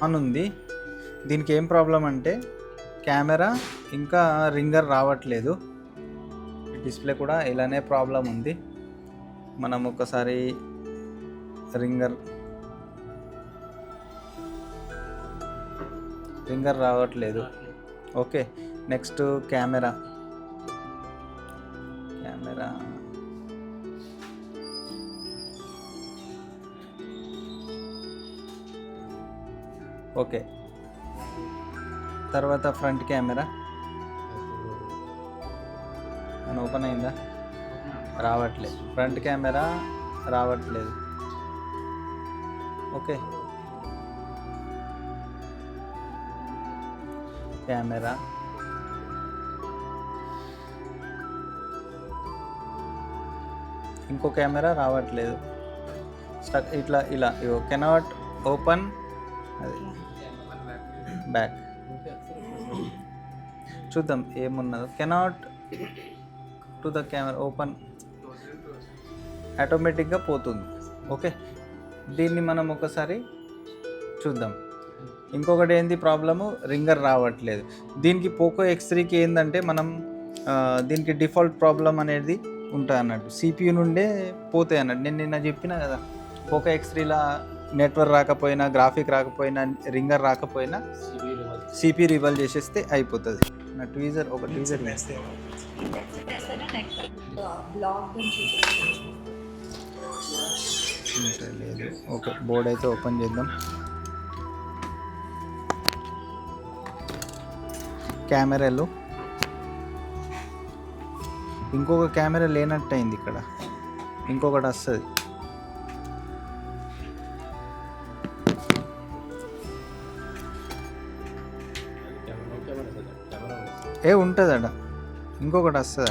On ఉంది. దీనికి ఏం ప్రాబ్లం అంటే కెమెరా ఇంకా రింగర్ రావట్లేదు. డిస్ప్లే కూడా ఇలానే ప్రాబ్లం ఉంది. మనం ఒకసారి రింగర్ రావట్లేదు. Okay, next camera okay. తర్వాత ఫ్రంట్ కెమెరా ఓపెన్ అయిందా? రావట్లేదు. ఫ్రంట్ కెమెరా రావట్లేదు. ఓకే, కెమెరా ఇంకో కెమెరా రావట్లేదు. స్టక్ ఇట్లా ఇలా కెనాట్ ఓపెన్ బ్యాక్. చూద్దాం ఏమున్నదో. Cannot to the camera open, ఆటోమేటిక్గా పోతుంది. ఓకే, దీన్ని మనం ఒకసారి చూద్దాం. ఇంకొకటి ఏంది ప్రాబ్లము, రింగర్ రావట్లేదు. దీనికి పోకో X3కి ఏంటంటే మనం దీనికి డిఫాల్ట్ ప్రాబ్లం అనేది ఉంటుంది అన్నట్టు, CPU నుండే పోతాయి అన్నట్టు. నేను నిన్న చెప్పిన కదా, పోకో X3లా నెట్వర్క్ రాకపోయినా, గ్రాఫిక్ రాకపోయినా, రింగర్ రాకపోయినా CPU రివల్ చేసేస్తే అయిపోతుంది. నా ట్వీజర్ వేస్తే లేదు. ఓకే, బోర్డ్ అయితే ఓపెన్ చేద్దాం. కెమెరాలు ఇంకొక కెమెరా లేనట్టు అయింది. ఇక్కడ ఇంకొకటి వస్తుంది. ఉంటుందట, ఇంకొకటి వస్తుంది.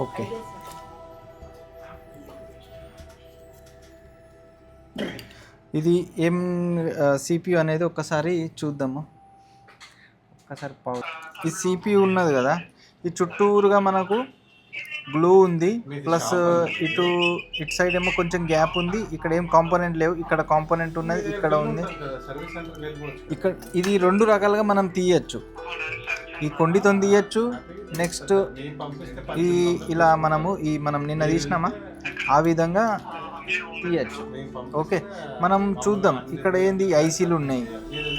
ఓకే, ఇది ఏం CPU అనేది ఒక్కసారి చూద్దాము. ఒక్కసారి ఈ CPU ఉన్నది కదా, ఈ చుట్టూరుగా మనకు గ్లూ ఉంది, ప్లస్ ఇటు సైడ్ ఏమో కొంచెం గ్యాప్ ఉంది. ఇక్కడ ఏం కాంపోనెంట్ లేవు. ఇక్కడ కాంపోనెంట్ ఉన్నది, ఇక్కడ ఉంది. ఇక్కడ ఇది రెండు రకాలుగా మనం తీయచ్చు. ఈ కొండితో తీయచ్చు. నెక్స్ట్ ఇలా మనం నిన్న తీసినామా ఆ విధంగా తీయచ్చు. ఓకే, మనం చూద్దాం. ఇక్కడ ఏంది ఐసీలు ఉన్నాయి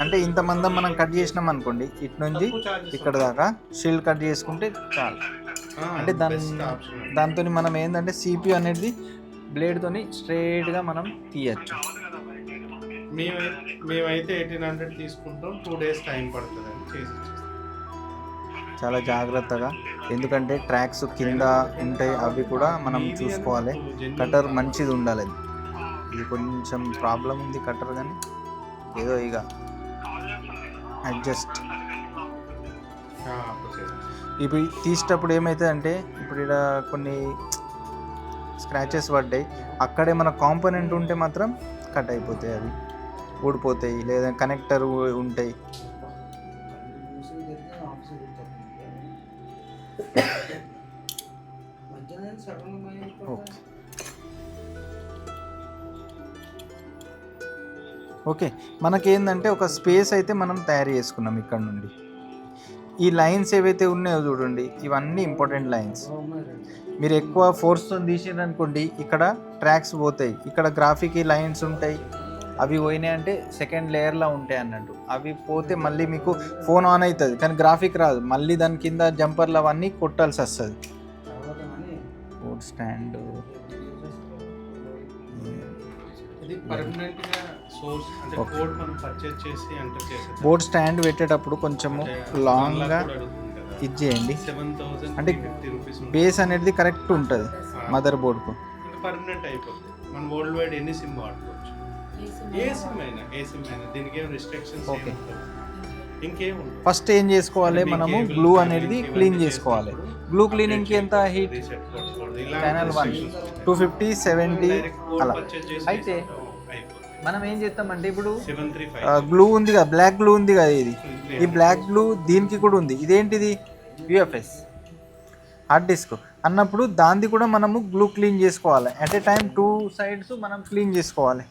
అంటే ఇంతమంది మనం కట్ చేసినాం అనుకోండి, ఇటు నుంచి ఇక్కడ దాకా షీల్డ్ కట్ చేసుకుంటే చాలు. అంటే దాంతో మనం ఏంటంటే CPU అనేది బ్లేడ్తోని స్ట్రైట్గా మనం తీయచ్చు. మేమైతే 1800 తీసుకుంటాం. 2 days టైం పడుతుందని చేసి చాలా జాగ్రత్తగా, ఎందుకంటే ట్రాక్స్ కింద ఉంటాయి, అవి కూడా మనం చూసుకోవాలి. కటర్ మంచిది ఉండాలి. ఇది కొంచెం ప్రాబ్లం ఉంది కటర్, కానీ ఏదో ఇక అడ్జస్ట్. ఇప్పుడు తీసేటప్పుడు ఏమవుతుంది అంటే, ఇప్పుడు ఇక్కడ కొన్ని స్క్రాచెస్ పడ్డాయి. అక్కడే మన కాంపోనెంట్ ఉంటే మాత్రం కట్ అయిపోతాయి, అవి ఊడిపోతాయి. లేదా కనెక్టర్ ఉంటాయి. ఓకే, మనకేందంటే ఒక స్పేస్ అయితే మనం తయారు చేసుకున్నాం. ఇక్కడ నుండి ఈ లైన్స్ ఏవైతే ఉన్నాయో చూడండి, ఇవన్నీ ఇంపార్టెంట్ లైన్స్. మీరు ఎక్కువ ఫోర్స్తో తీసేదనుకోండి, ఇక్కడ ట్రాక్స్ పోతాయి. ఇక్కడ గ్రాఫిక్ లైన్స్ ఉంటాయి, అవి పోయినాయి అంటే సెకండ్ లేయర్లో ఉంటాయి అన్నట్టు. అవి పోతే మళ్ళీ మీకు ఫోన్ ఆన్ అవుతుంది, కానీ గ్రాఫిక్ రాదు. మళ్ళీ దాని కింద జంపర్లు అవన్నీ కొట్టాల్సి వస్తుంది. బోర్డ్ స్టాండ్ బోర్డ్ స్టాండ్ పెట్టేటప్పుడు కొంచెము లాంగ్గా ఇది చేయండి. అంటే బేస్ అనేది కరెక్ట్ ఉంటుంది మదర్ బోర్డ్కు. పర్మనెంట్ అయిపోతుంది. మన వరల్డ్ వైడ్ ఎన్ని సిమ్ వాడుకోవచ్చు, ఏ సిమ్ అయినా దీనికి ఏం రిస్ట్రిక్షన్స్. ఓకే, ఫస్ట్ ఏం చేసుకోవాలి, మనము గ్లూ అనేది క్లీన్ చేసుకోవాలి. గ్లూ క్లీనింగ్కి ఎంత హీట్, ఛానల్ 1 250 70 అలా. అయితే అయిపోతుంది. మనం ఏం చేస్తామంటే ఇప్పుడు 735 గ్లూ ఉంది కదా, బ్లాక్ గ్లూ ఉంది కదా, ఈ బ్లాక్ గ్లూ దీనికి కూడా ఉంది. ఇదేంటిది? యూఎఫ్ఎస్ హార్డ్ డిస్క్ అన్నప్పుడు దాన్ని కూడా మనము గ్లూ క్లీన్ చేసుకోవాలి. అట్ ఏ టైం 2 sides మనం క్లీన్ చేసుకోవాలి.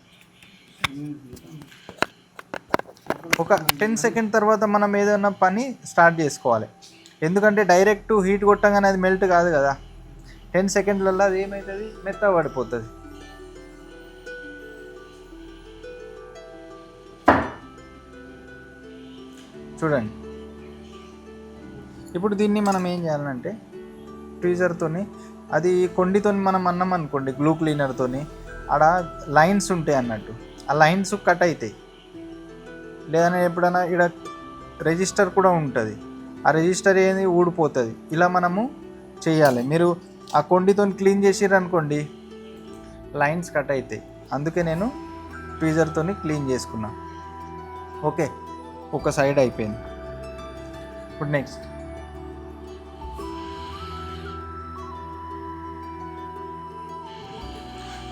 ఒక 10 seconds తర్వాత మనం ఏదైనా పని స్టార్ట్ చేసుకోవాలి. ఎందుకంటే డైరెక్ట్ హీట్ కొట్టగానే అది మెల్ట్ కాదు కదా. 10 secondsలలో అది ఏమవుతుంది, మెత్తగా పడిపోతుంది. చూడండి. ఇప్పుడు దీన్ని మనం ఏం చేయాలంటే ట్వీజర్తోని, అది కొండితో మనం అన్నాం అనుకోండి, గ్లూ క్లీనర్తోని ఆడ లైన్స్ ఉంటాయి అన్నట్టు, ఆ లైన్స్ కట్ అవుతాయి. లేదని ఎప్పుడైనా ఇక్కడ రిజిస్టర్ కూడా ఉంటుంది, ఆ రిజిస్టర్ ఏది ఊడిపోతుంది. ఇలా మనము చేయాలి. మీరు ఆ కొండితో క్లీన్ చేసిర్రు అనుకోండి, లైన్స్ కట్ అవుతాయి. అందుకే నేను ట్వీజర్తో క్లీన్ చేసుకున్నా. ఓకే, ఒక సైడ్ అయిపోయింది. ఇప్పుడు నెక్స్ట్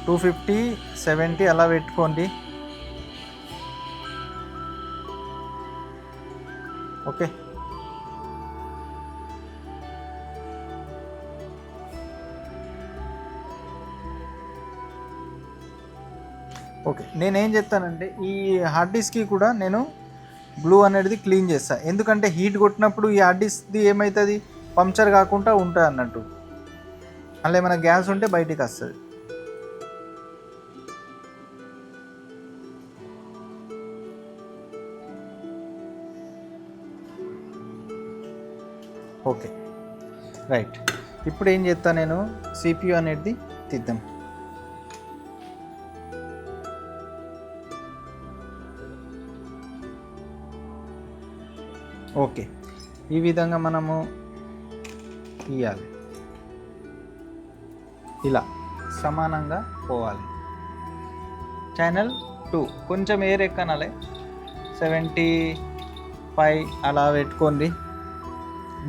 250, 70 అలా పెట్టుకోండి. Okay, okay. నేనేం చెప్తానంటే ఈ హార్డ్ డిస్క్కి కూడా నేను గ్లూ అనేది క్లీన్ చేస్తాను. ఎందుకంటే హీట్ కొట్టినప్పుడు ఈ హార్డ్ డిస్క్ది ఏమవుతుంది, పంక్చర్ కాకుండా ఉంటుంది అన్నట్టు. అలా ఏమైనా గ్యాస్ ఉంటే బయటికి వస్తుంది. Okay, right. ఇప్పుడు ఏం చేస్తాను నేను, CPU అనేది తీద్దాం. ఓకే, ఈ విధంగా మనము తీయాలి. ఇలా సమానంగా పోవాలి. ఛానల్ 2 కొంచెం ఎయిర్ ఎక్కనాలి. 75 అలా పెట్టుకోండి.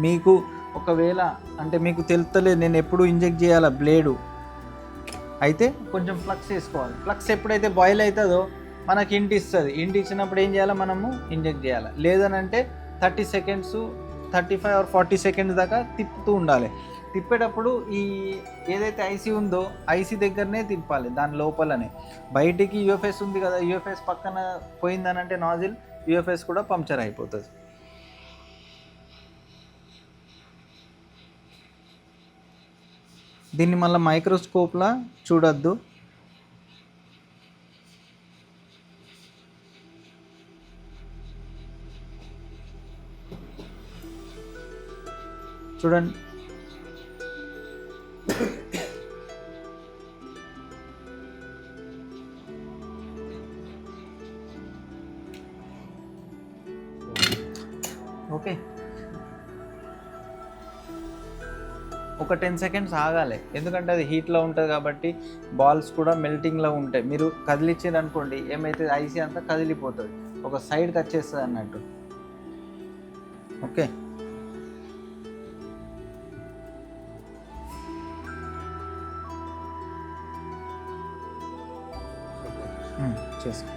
మీకు ఒకవేళ అంటే మీకు తెలుస్తలేదు, నేను ఎప్పుడు ఇంజెక్ట్ చేయాలా బ్లేడు అయితే కొంచెం ఫ్లక్స్ వేసుకోవాలి. ఫ్లక్స్ ఎప్పుడైతే బాయిల్ అవుతుందో మనకి ఇంటి ఇస్తుంది. ఇంటి ఇచ్చినప్పుడు ఏం చేయాలి, మనము ఇంజెక్ట్ చేయాలి. లేదనంటే 30 seconds, 35 or 40 seconds దాకా తిప్పుతూ ఉండాలి. తిప్పేటప్పుడు ఈ ఏదైతే ఐసీ ఉందో ఐసీ దగ్గరనే తిప్పాలి, దాని లోపలనే. బయటికి యూఎఫ్ఎస్ ఉంది కదా, యూఎఫ్ఎస్ పక్కన పోయిందనంటే నాజిల్, యూఎఫ్ఎస్ కూడా పంక్చర్ అయిపోతుంది. దీన్ని మళ్ళీ మైక్రోస్కోప్లా చూడొద్దు. చూడండి, ఓకే. ఒక 10 seconds ఆగాలి, ఎందుకంటే అది హీట్లో ఉంటుంది కాబట్టి బాల్స్ కూడా మెల్టింగ్లో ఉంటాయి. మీరు కదిలిచ్చారు అనుకోండి, ఏమైతే ఐసీ అంతా కదిలిపోతుంది, ఒక సైడ్కి వచ్చేస్తుంది అన్నట్టు. ఓకే, చేసుకో.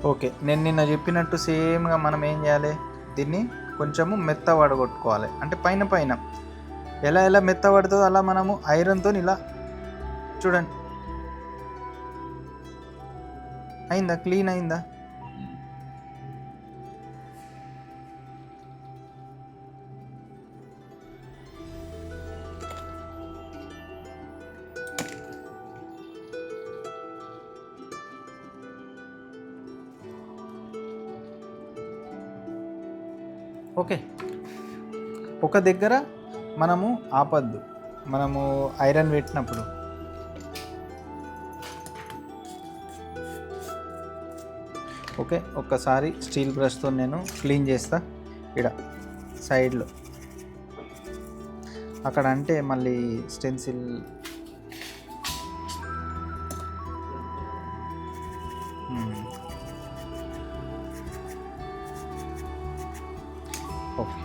ఓకే, నేను నిన్న చెప్పినట్టు సేమ్గా మనం ఏం చేయాలి, దీన్ని కొంచెము మెత్త వడగొట్టుకోవాలి. అంటే పైన పైన ఎలా మెత్త పడుతుందో అలా మనము ఐరన్తో ఇలా చూడండి. అయిందా, క్లీన్ అయిందా? ఓకే, ఒక దగ్గర మనము ఆపద్దు, మనము ఐరన్ పెట్టినప్పుడు. ఓకే, ఒక్కసారి స్టీల్ బ్రష్తో నేను క్లీన్ చేస్తా. ఇక్కడ సైడ్లో అక్కడ అంటే మళ్ళీ స్టెన్సిల్. ఓకే.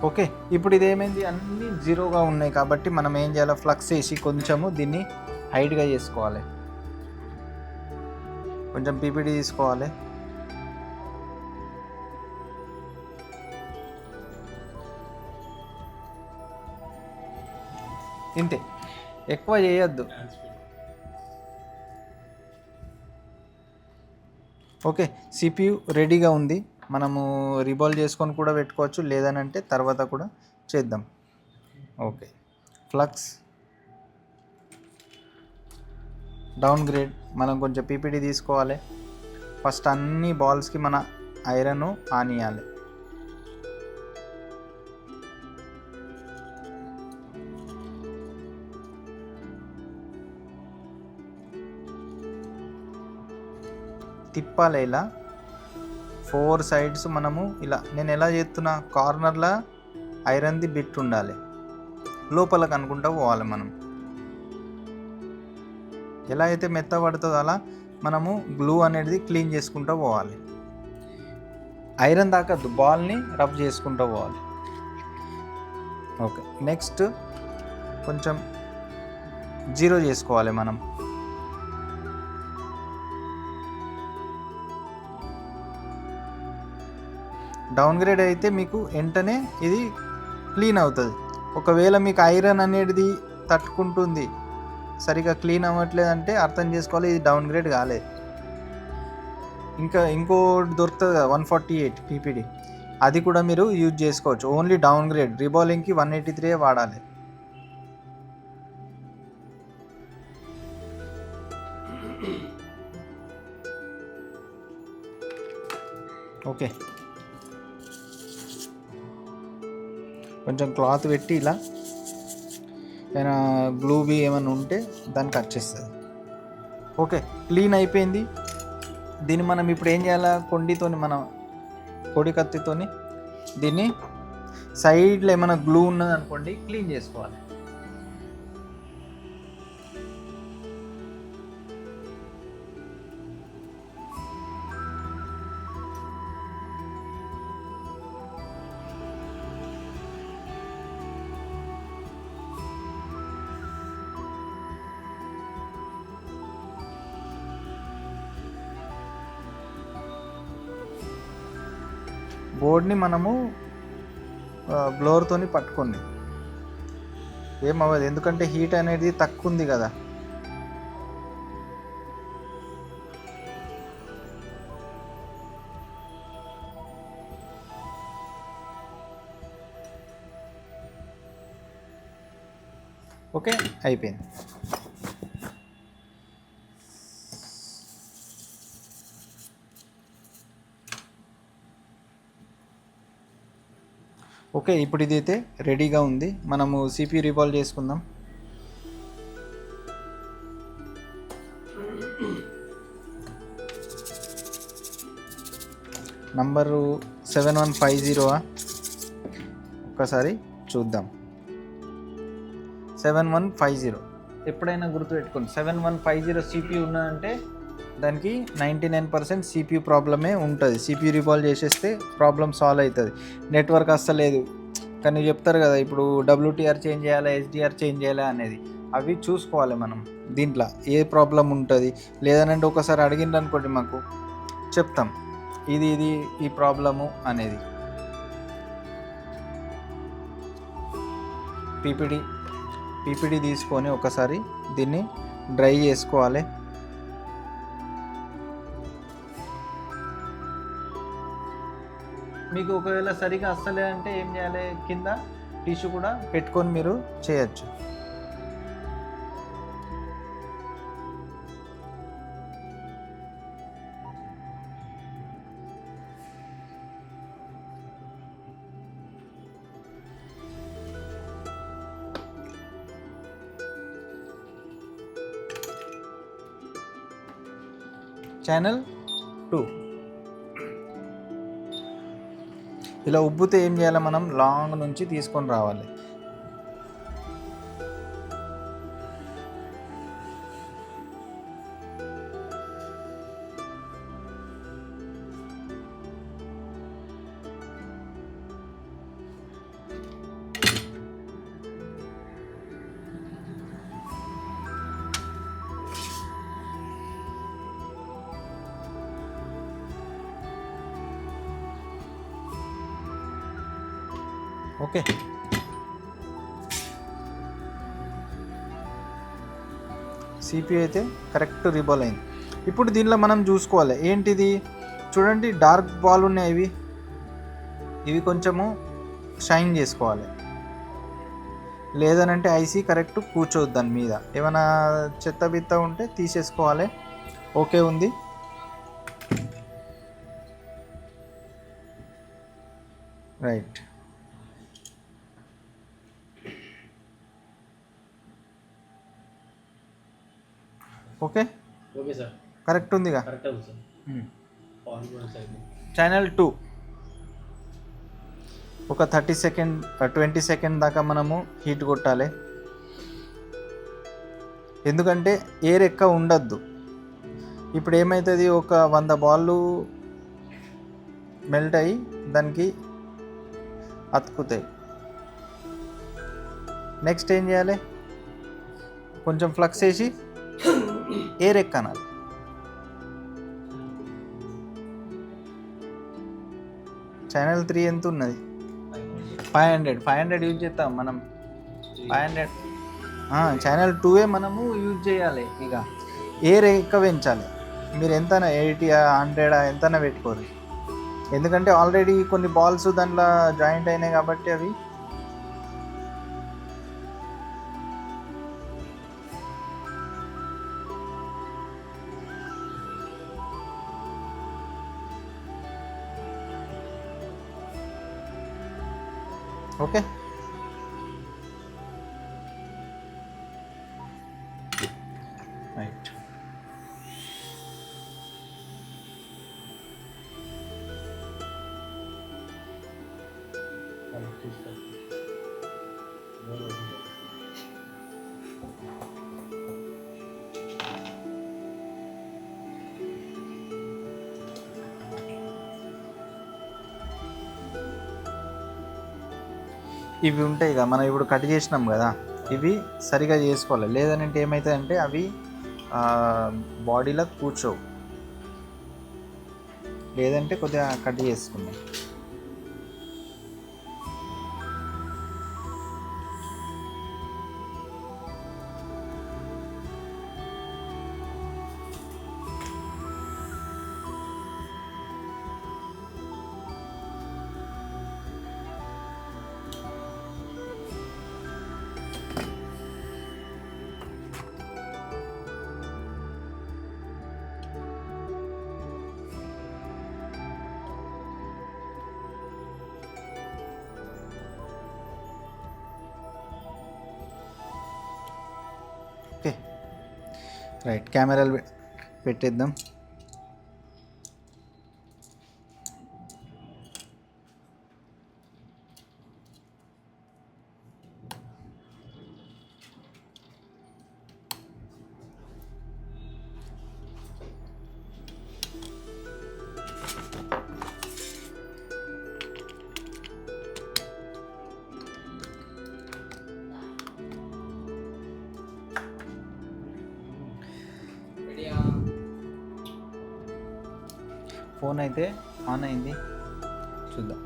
ఓకే, ఇప్పుడు ఇదేమైంది, అన్నీ జీరోగా ఉన్నాయి కాబట్టి మనం ఏం చేయాలి, ఫ్లక్స్ వేసి కొంచెము దీన్ని హైట్గా చేసుకోవాలి. కొంచెం పీపీడీ తీసుకోవాలి. ఇంతే, ఎక్కువ చేయొద్దు. ఓకే, సిపియు రెడీగా ఉంది. మనము రిబాల్ చేసుకొని కూడా పెట్టుకోవచ్చు, లేదనంటే తర్వాత కూడా చేద్దాం. ఓకే, ఫ్లక్స్ డౌన్ గ్రేడ్, మనం కొంచెం పీపీడీ తీసుకోవాలి. ఫస్ట్ అన్ని బాల్స్కి మన ఐరన్ ఆనియాలి. తిప్పాలి ఇలా 4 సైడ్స్. మనము ఇలా, నేను ఎలా చేస్తున్నా, కార్నర్లో ఐరన్ది బిట్ ఉండాలి, లోపలకు అనుకుంటా పోవాలి. మనం ఎలా అయితే మెత్త పడుతుందో అలా మనము గ్లూ అనేది క్లీన్ చేసుకుంటూ పోవాలి. ఐరన్ తాకద్దు, బాల్ని రబ్ చేసుకుంటూ పోవాలి. ఓకే, నెక్స్ట్ కొంచెం జీరో చేసుకోవాలి మనం. డౌన్ గ్రేడ్ అయితే మీకు వెంటనే ఇది క్లీన్ అవుతుంది. ఒకవేళ మీకు ఐరన్ అనేది తట్టుకుంటుంది, సరిగా క్లీన్ అవ్వట్లేదంటే అర్థం చేసుకోవాలి ఇది డౌన్ గ్రేడ్ కాలేదు. ఇంకోటి దొరుకుతుంది కదా 148 పీపీడీ, అది కూడా మీరు యూజ్ చేసుకోవచ్చు. ఓన్లీ డౌన్ గ్రేడ్ రిబాలింగ్కి 183 వాడాలి. ఓకే, కొంచెం క్లాత్ పెట్టి ఇలా ఏమైనా గ్లూబీ ఏమైనా ఉంటే దాన్ని కట్ చేస్తుంది. ఓకే, క్లీన్ అయిపోయింది. దీన్ని మనం ఇప్పుడు ఏం చేయాలి, కొండితోని, మనం పొడి కత్తితోని దీన్ని సైడ్లో ఏమైనా గ్లూ ఉన్నది అనుకోండి క్లీన్ చేసుకోవాలి. బోర్డ్ని మనము బ్లోవర్తోని పట్టుకోండి, ఏమవ్వదు, ఎందుకంటే హీట్ అనేది తక్కువ ఉంది కదా. ఓకే, అయిపోయింది. ఓకే, ఇప్పుడు ఇదైతే రెడీగా ఉంది. మనము సిపియు రివాల్వ్ చేసుకుందాం. నంబరు 7150 ఒక్కసారి చూద్దాం. 7150 ఎప్పుడైనా గుర్తుపెట్టుకోండి. 7150 సిపియు ఉన్నదంటే దానికి 99% సిపియు ప్రాబ్లమే ఉంటుంది. సిపియు రివాల్వ్ చేసేస్తే ప్రాబ్లం సాల్వ్ అవుతుంది. నెట్వర్క్ అస్సలేదు కానీ చెప్తారు కదా, ఇప్పుడు WTR చేంజ్ చేయాలా, HDR చేంజ్ చేయాలా అనేది, అవి చూసుకోవాలి మనం. దీంట్లో ఏ ప్రాబ్లం ఉంటుంది లేదనంటే ఒకసారి అడిగింది అనుకోండి, మాకు చెప్తాం ఇది ఈ ప్రాబ్లము అనేది. పీపీడీ తీసుకొని ఒకసారి దీన్ని డ్రై చేసుకోవాలి. మీకు ఒకవేళ సరిగా అస్సలే అంటే ఏం చేయాలి, కింద టిష్యూ కూడా పెట్టుకొని మీరు చేయొచ్చు. ఛానల్ 2 ఇలా ఉబ్బుతే ఏం చేయాలి, మనం లాంగ్ నుంచి తీసుకొని రావాలి. ఓకే, సిపియు అయితే కరెక్ట్ రీబాల్ అయింది. ఇప్పుడు దీనిలో మనం చూసుకోవాలి ఏంటిది, చూడండి డార్క్ బాల్ ఉన్నాయి, ఇవి కొంచెము షైన్ చేసుకోవాలి, లేదనంటే ఐసీ కరెక్ట్ కూర్చోవద్దు, దాని మీద ఏమైనా చెత్త బిత్త ఉంటే తీసేసుకోవాలి. ఓకే ఉంది. Right, okay okay sir, correct ఉందిగా. కరెక్ట్ ఉంది సార్. ఆన్ కూడా సార్. ఛానల్ 2 ఒక 30 సెకండ్ 20 సెకండ్ దాకా మనము హీట్ కొట్టాలి, ఎందుకంటే ఎయిర్ ఎక్కువ ఉండద్దు. ఇప్పుడు ఏమవుతుంది, ఒక 100 బాళ్ళు మెల్ట్ అయ్యి దానికి అతుకుతాయి. నెక్స్ట్ ఏం చేయాలి, కొంచెం ఫ్లక్స్ వేసి ఎయిర్ ఎక్కనాలి. ఛానల్ 3 ఎంత ఉన్నది, 500 యూజ్ చేస్తాం మనం. 500 ఛానల్ 2 మనము యూజ్ చేయాలి. ఇక ఎయిర్ ఎక్కువ పెంచాలి. మీరు ఎంతైనా 80 100 ఎంతైనా పెట్టుకోరు, ఎందుకంటే ఆల్రెడీ కొన్ని బాల్స్ దాంట్లో జాయింట్ అయినాయి కాబట్టి అవి ఓకే. రైట్, ఇవి ఉంటాయి ఇక మనం ఇప్పుడు కట్ చేసినాం కదా, ఇవి సరిగా చేసుకోవాలి, లేదంటే ఏమవుతుందంటే అవి బాడీలో కూర్చోవు, లేదంటే కొద్దిగా కట్ చేసుకున్నాం. ఓకే రైట్, కెమెరాలు పెట్టేద్దాం. ఫోన్ అయితే ఆన్ అయింది, చూద్దాం.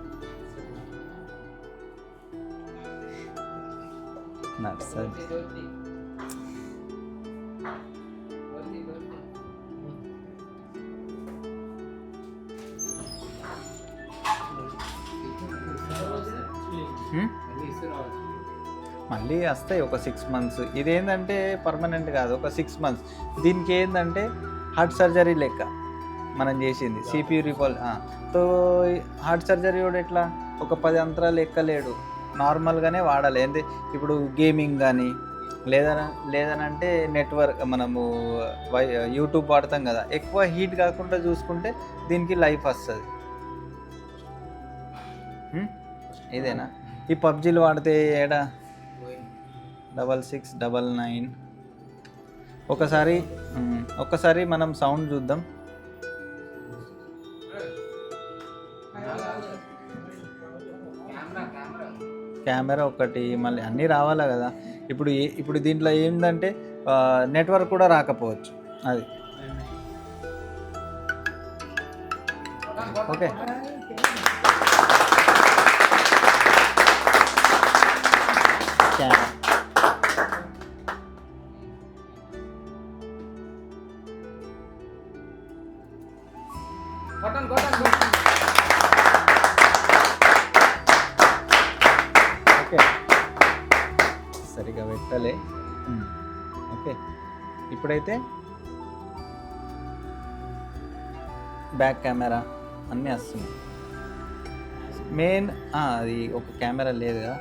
నర్సరీ మళ్ళీ వస్తాయి ఒక 6 months. ఇదేంటంటే పర్మనెంట్ కాదు, ఒక 6 months. దీనికి ఏంటంటే హార్ట్ సర్జరీ లెక్క మనం చేసింది, CPU reball. So heart surgery కూడా ఎట్లా, ఒక 10 అంతరాలు ఎక్కలేడు, నార్మల్గానే వాడాలి. అంటే ఇప్పుడు గేమింగ్ కానీ లేదనంటే నెట్వర్క్ మనము యూట్యూబ్ వాడతాం కదా, ఎక్కువ హీట్ కాకుండా చూసుకుంటే దీనికి లైఫ్ వస్తుంది. ఇదేనా, ఈ పబ్జీలు వాడితే ఏడా 6699. ఒక్కసారి మనం సౌండ్ చూద్దాం. కెమెరా ఒకటి, మళ్ళీ అన్నీ రావాలా కదా. ఇప్పుడు దీంట్లో ఏంటంటే నెట్వర్క్ కూడా రాకపోవచ్చు, అది ఓకే. కెమెరా. ఓకే, సరిగా పెట్టలే. ఓకే, ఇప్పుడైతే బ్యాక్ కెమెరా అన్నీ వస్తున్నాయి. మెయిన్ అది ఒక కెమెరా లేదు కదా.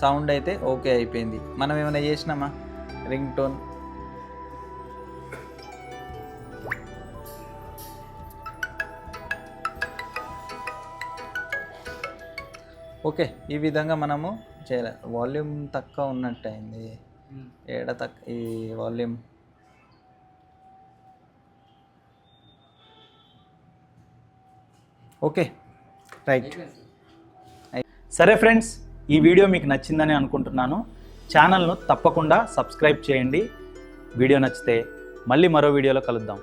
సౌండ్ అయితే ఓకే అయిపోయింది. మనం ఏమైనా చేసినామా? Ring tone okay. ఈ విధంగా మనము చేయాలి. వాల్యూమ్ తక్కువ ఉన్నట్టు అయింది. ఏడ తక్కువ ఈ వాల్యూమ్. Okay, right. సరే ఫ్రెండ్స్, ఈ వీడియో మీకు నచ్చిందని అనుకుంటున్నాను. ఛానల్ను తప్పకుండా సబ్స్క్రైబ్ చేయండి. వీడియో నచ్చితే మళ్ళీ మరో వీడియోలో కలుద్దాం.